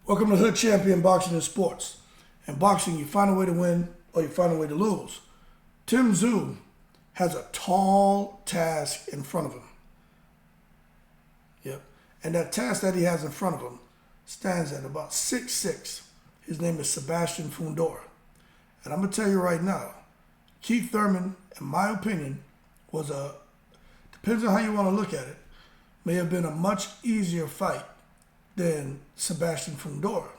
Welcome to Hood Champion Boxing and Sports. In boxing, you find a way to win or you find a way to lose. Tszyu has a tall task in front of him. Yep. And that task that he has in front of him stands at about 6'6". His name is Sebastian Fundora. And I'm going to tell you right now, Keith Thurman, in my opinion, depends on how you want to look at it, may have been a much easier fight than Sebastian Fundora,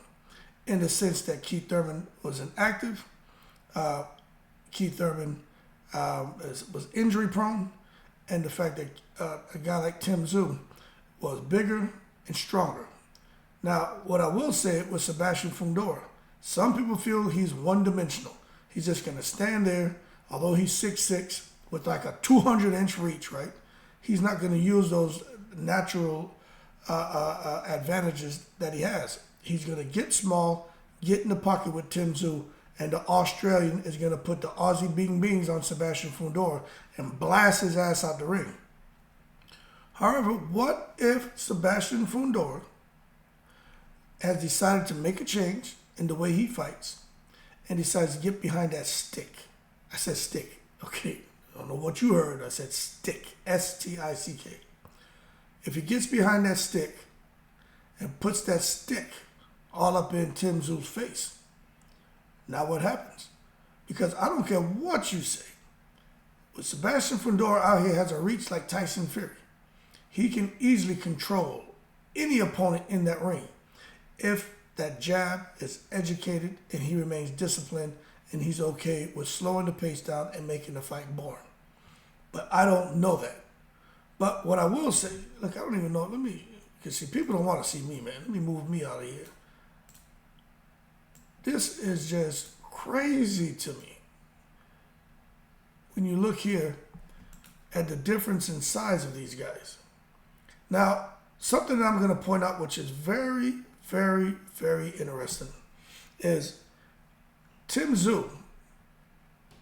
in the sense that Keith Thurman was inactive. Keith Thurman was injury prone, and the fact that a guy like Tszyu was bigger and stronger. Now, what I will say with Sebastian Fundora, some people feel he's one-dimensional. He's just going to stand there, although he's 6'6", with like a 200-inch reach, right? He's not going to use those natural advantages that he has. He's going to get small, get in the pocket with Tszyu, and the Australian is going to put the Aussie Bing Bings on Sebastian Fundora and blast his ass out the ring. However, what if Sebastian Fundora has decided to make a change in the way he fights and decides to get behind that stick? I said stick. Okay, I don't know what you heard. I said stick. S-T-I-C-K. If he gets behind that stick and puts that stick all up in Tszyu's face, now what happens? Because I don't care what you say, but Sebastian Fundora out here has a reach like Tyson Fury. He can easily control any opponent in that ring if that jab is educated and he remains disciplined and he's okay with slowing the pace down and making the fight boring. But I don't know that. But what I will say, look, I don't even know. Because see, people don't want to see me, man. Let me move me out of here. This is just crazy to me. When you look here at the difference in size of these guys. Now, something that I'm going to point out, which is very, very, very interesting, is Tszyu,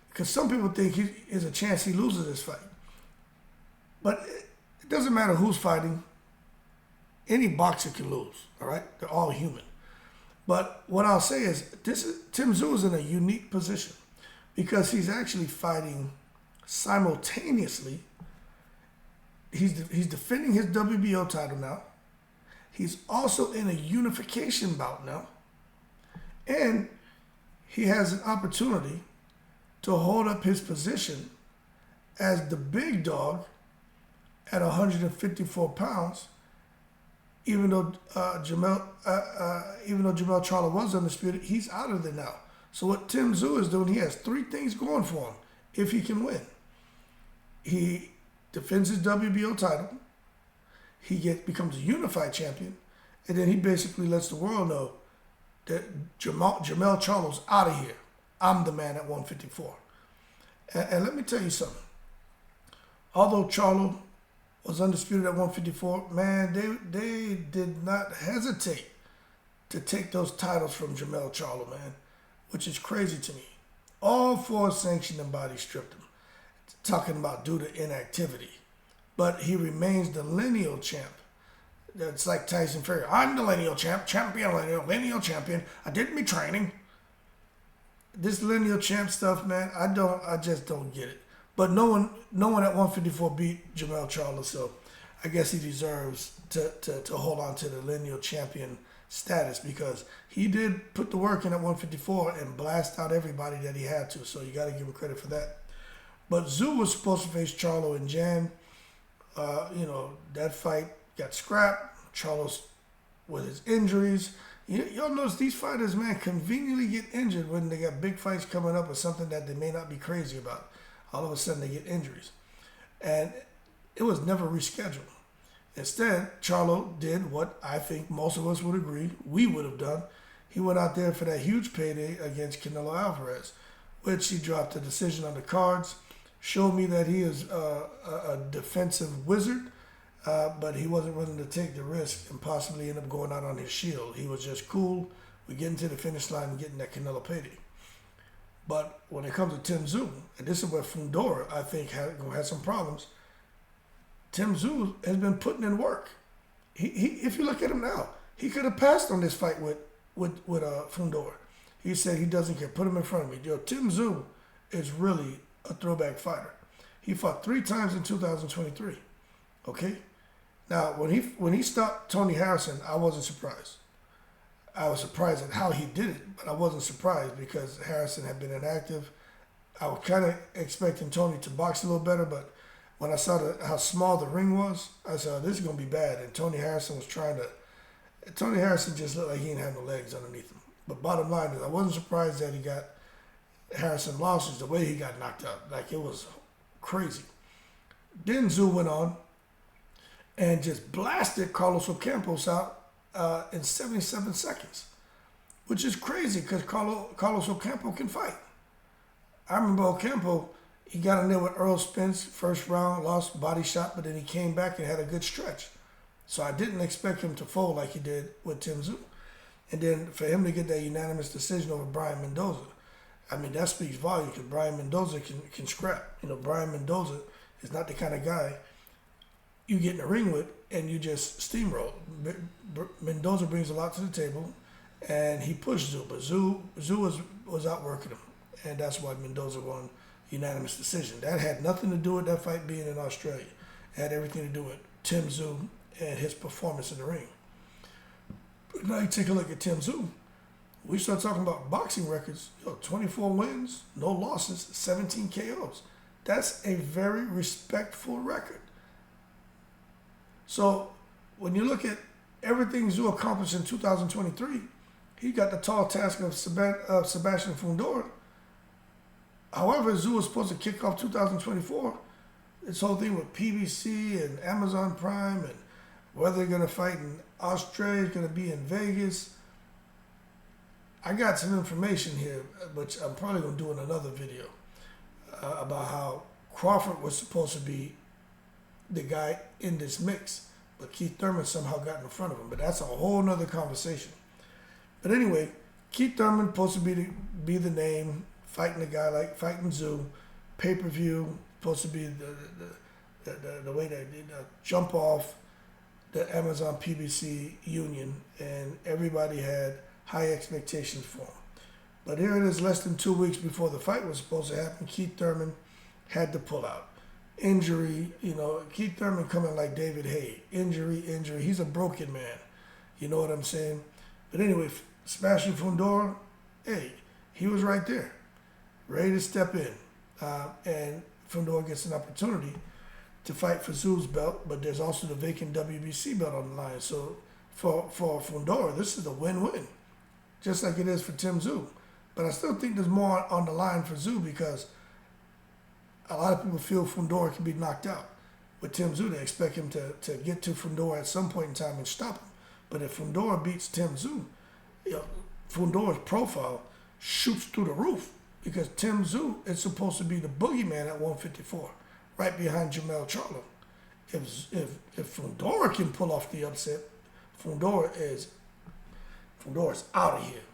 because some people think there's a chance he loses this fight. But it doesn't matter who's fighting. Any boxer can lose, all right? They're all human. But what I'll say is, Tszyu is in a unique position because he's actually fighting simultaneously. He's defending his WBO title now. He's also in a unification bout now. And he has an opportunity to hold up his position as the big dog at 154 pounds, even though Jermell Charlo was undisputed, he's out of there now. So what Tszyu is doing, he has three things going for him if he can win. He defends his WBO title, he becomes a unified champion, and then he basically lets the world know that Jermell Charlo's out of here. I'm the man at 154. And let me tell you something. Although Charlo was undisputed at 154, man, they did not hesitate to take those titles from Jermell Charlo, man, which is crazy to me. All four sanctioning bodies stripped him, talking about due to inactivity. But he remains the lineal champ. It's like Tyson Fury. I'm the lineal champion, lineal champion. I did me training. This lineal champ stuff, man, I just don't get it. But no one at 154 beat Jermell Charlo, so I guess he deserves to hold on to the lineal champion status because he did put the work in at 154 and blast out everybody that he had to, so you got to give him credit for that. But Tszyu was supposed to face Charlo in Jan. That fight got scrapped. Charlo's with his injuries. Y'all notice these fighters, man, conveniently get injured when they got big fights coming up or something that they may not be crazy about. All of a sudden they get injuries. And it was never rescheduled. Instead, Charlo did what I think most of us would agree we would have done. He went out there for that huge payday against Canelo Alvarez, which he dropped a decision on the cards, showed me that he is a defensive wizard, but he wasn't willing to take the risk and possibly end up going out on his shield. He was just cool. We getting to the finish line and getting that Canelo payday. But when it comes to Tszyu, and this is where Fundora, I think, has some problems, Tszyu has been putting in work. If you look at him now, he could have passed on this fight with with Fundora. He said he doesn't care. Put him in front of me. Yo, Tszyu is really a throwback fighter. He fought 3 times in 2023. Okay? Now, when he stopped Tony Harrison, I wasn't surprised. I was surprised at how he did it, but I wasn't surprised because Harrison had been inactive. I was kind of expecting Tony to box a little better, but when I saw how small the ring was, I said, this is going to be bad. And Tony Harrison just looked like he didn't have no legs underneath him. But bottom line is, I wasn't surprised that he got Harrison losses the way he got knocked out. Like, it was crazy. Then Tszyu went on and just blasted Carlos Ocampos out in 77 seconds, which is crazy because Carlos Ocampo can fight. I remember Ocampo, he got in there with Earl Spence, first round, lost body shot, but then he came back and had a good stretch. So I didn't expect him to fold like he did with Tszyu. And then for him to get that unanimous decision over Brian Mendoza, I mean, that speaks volume because Brian Mendoza can scrap. You know, Brian Mendoza is not the kind of guy you get in the ring with and you just steamroll. Mendoza brings a lot to the table, and he pushed Tszyu, but Tszyu was outworking him, and that's why Mendoza won unanimous decision. That had nothing to do with that fight being in Australia. It had everything to do with Tszyu and his performance in the ring. But now you take a look at Tszyu. We start talking about boxing records. 24 wins, no losses, 17 KOs. That's a very respectful record. So when you look at everything Tszyu accomplished in 2023, he got the tall task of Sebastian Fundora. However, Tszyu was supposed to kick off 2024. This whole thing with PBC and Amazon Prime and whether they're going to fight in Australia, it's going to be in Vegas. I got some information here, which I'm probably going to do in another video, about how Crawford was supposed to be the guy in this mix, but Keith Thurman somehow got in front of him. But that's a whole nother conversation. But anyway, Keith Thurman supposed to be the name, fighting a guy like fighting Tszyu, pay-per-view, supposed to be the way they jump off the Amazon PBC union, and everybody had high expectations for him. But here it is, less than 2 weeks before the fight was supposed to happen, Keith Thurman had to pull out. Injury, Keith Thurman coming like David Haye. Injury. He's a broken man. You know what I'm saying? But anyway, Sebastian Fundora, hey, he was right there, ready to step in. And Fundora gets an opportunity to fight for Tszyu's belt, but there's also the vacant WBC belt on the line. So for Fundora, this is a win-win, just like it is for Tszyu. But I still think there's more on the line for Tszyu because a lot of people feel Fundora can be knocked out. With Tszyu, they expect him to get to Fundora at some point in time and stop him. But if Fundora beats Tszyu, Fundora's profile shoots through the roof because Tszyu is supposed to be the boogeyman at 154, right behind Jamel Charlo. If Fundora can pull off the upset, Fundora's out of here.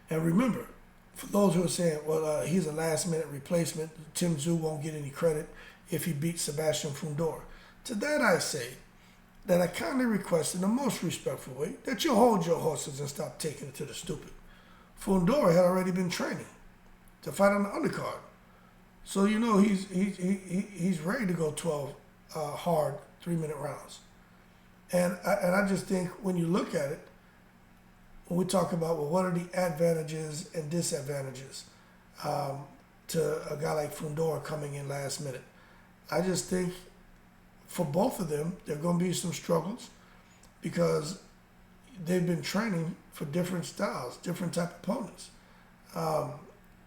And remember, for those who are saying, well, he's a last-minute replacement, Tszyu won't get any credit if he beats Sebastian Fundora. To that I say that I kindly request in the most respectful way that you hold your horses and stop taking it to the stupid. Fundora had already been training to fight on the undercard. So he's ready to go 12 hard 3-minute rounds. And I just think when you look at it, when we talk about, well, what are the advantages and disadvantages to a guy like Fundora coming in last minute? I just think for both of them, there are going to be some struggles because they've been training for different styles, different type of opponents.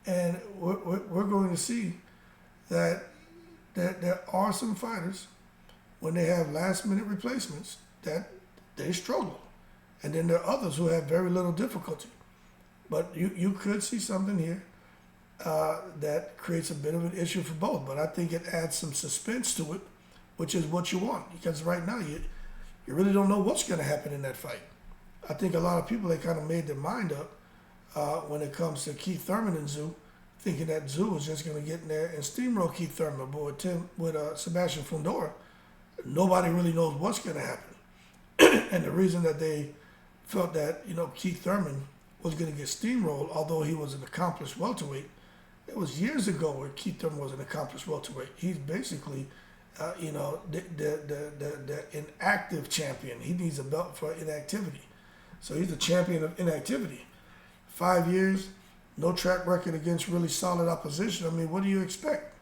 And we're going to see that there are some fighters, when they have last-minute replacements, that they struggle. And then there are others who have very little difficulty. But you could see something here that creates a bit of an issue for both. But I think it adds some suspense to it, which is what you want. Because right now, you really don't know what's going to happen in that fight. I think a lot of people, they kind of made their mind up when it comes to Keith Thurman and Tszyu, thinking that Tszyu was just going to get in there and steamroll Keith Thurman. But with Sebastian Fundora, nobody really knows what's going to happen. And the reason that they felt that, Keith Thurman was going to get steamrolled, although he was an accomplished welterweight. It was years ago where Keith Thurman was an accomplished welterweight. He's basically, the inactive champion. He needs a belt for inactivity. So he's the champion of inactivity. 5 years, no track record against really solid opposition. I mean, what do you expect?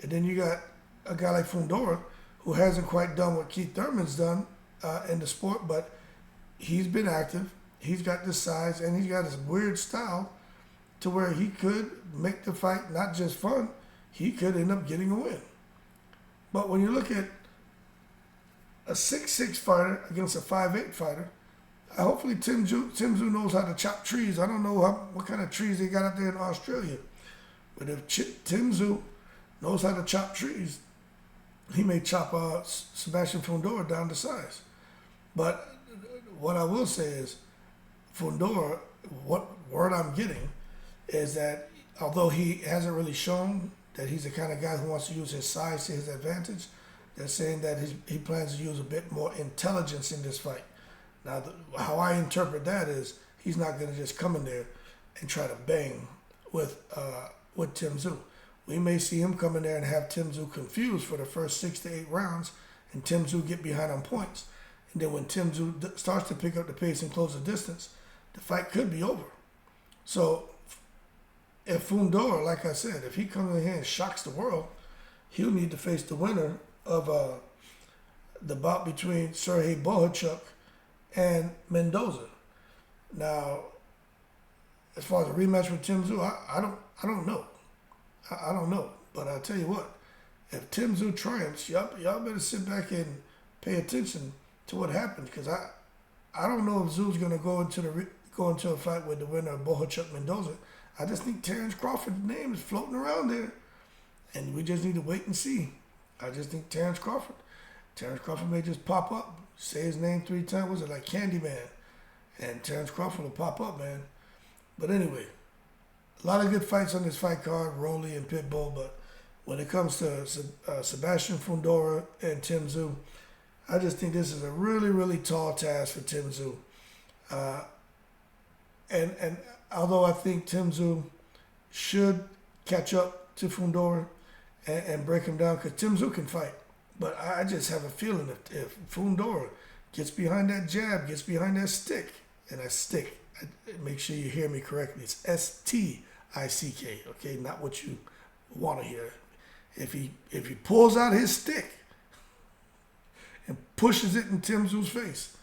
And then you got a guy like Fundora, who hasn't quite done what Keith Thurman's done in the sport, but he's been active. He's got this size, and he's got this weird style to where he could make the fight not just fun, he could end up getting a win. But when you look at a 6'6" fighter against a 5'8" fighter, hopefully Tszyu knows how to chop trees. I don't know what kind of trees they got up there in Australia. But if Tszyu knows how to chop trees, he may chop Sebastian Fundora down to size. But what I will say is, Fundora, what word I'm getting is that although he hasn't really shown that he's the kind of guy who wants to use his size to his advantage, they're saying that he plans to use a bit more intelligence in this fight. Now, how I interpret that is he's not going to just come in there and try to bang with Tszyu. We may see him come in there and have Tszyu confused for the first 6 to 8 rounds, and Tszyu get behind on points. And then when Tszyu starts to pick up the pace and close the distance, the fight could be over. So if Fundora, like I said, if he comes in here and shocks the world, he'll need to face the winner of the bout between Sergey Bohachuk and Mendoza. Now, as far as a rematch with Tszyu, I don't know. I don't know. But I'll tell you what, if Tszyu triumphs, y'all better sit back and pay attention to what happens, because I don't know if Tszyu's gonna go into a fight with the winner of Bohachuk Mendoza. I just think Terence Crawford's name is floating around there, and we just need to wait and see. I just think Terence Crawford may just pop up, say his name 3 times, was it like Candyman, and Terence Crawford will pop up, man. But anyway, a lot of good fights on this fight card, Rolly and Pitbull, but when it comes to Sebastian Fundora and Tszyu, I just think this is a really, really tall task for Tszyu. And although I think Tszyu should catch up to Fundora and break him down, because Tszyu can fight. But I just have a feeling if Fundora gets behind that jab, gets behind that stick, and that stick, make sure you hear me correctly, it's S-T-I-C-K, okay, not what you want to hear. If he pulls out his stick and pushes it in Tszyu's face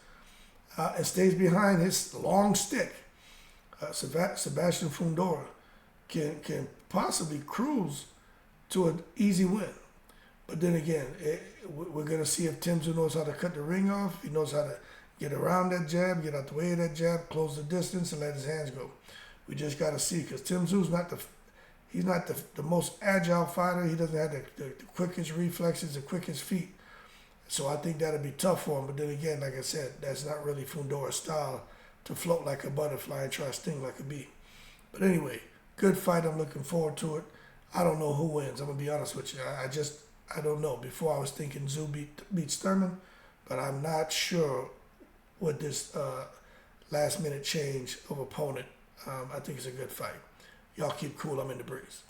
and stays behind his long stick, Sebastian Fundora can possibly cruise to an easy win. But then again, we're going to see if Tszyu knows how to cut the ring off. He knows how to get around that jab, get out the way of that jab, close the distance, and let his hands go. We just got to see, because Tszyu's not the most agile fighter. He doesn't have the quickest reflexes, the quickest feet. So I think that'll be tough for him. But then again, like I said, that's not really Fundora's style, to float like a butterfly and try to sting like a bee. But anyway, good fight. I'm looking forward to it. I don't know who wins. I'm going to be honest with you. I don't know. Before I was thinking Tszyu beats Thurman, but I'm not sure with this last minute change of opponent. I think it's a good fight. Y'all keep cool. I'm in the breeze.